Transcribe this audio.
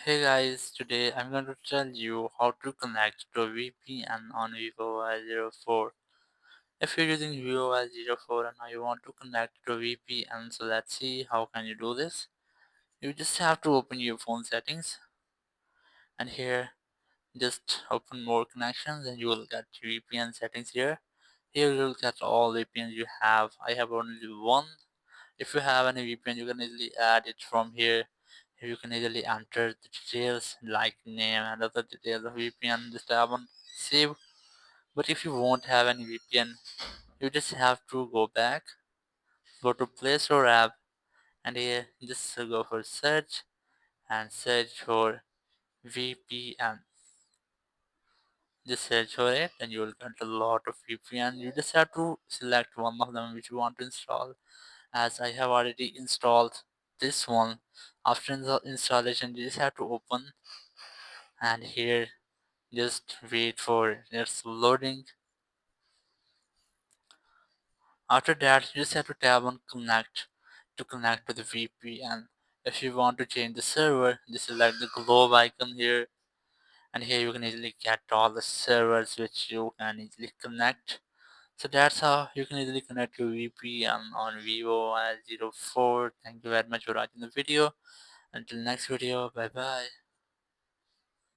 Hey guys, today I'm going to tell you how to connect to a VPN on Vivo Y04. If you're using Vivo Y04 and now you want to connect to a VPN, so let's see how can you do this. You just have to open your phone settings and here just open more connections and you will get VPN settings here. Here you will get all VPNs you have. I have only one. If you have any VPN, you can easily add it from here. Here you can easily enter the details like name and other details of VPN. Just tap on save. But if you won't have any VPN, you just have to go back, go to Play Store app, and here just go for search and search for VPN. Just search for it, and you will get a lot of VPN. You just have to select one of them which you want to install. As I have already installed this one, after installation you just have to open and here just wait for its loading. After that you just have to tap on connect to connect to the VPN. If you want to change the server, just select the globe icon here, and here you can easily get all the servers which you can easily connect. So that's how you can easily connect your VPN on Vivo Y04. Thank you very much for watching the video. Until next video, bye bye.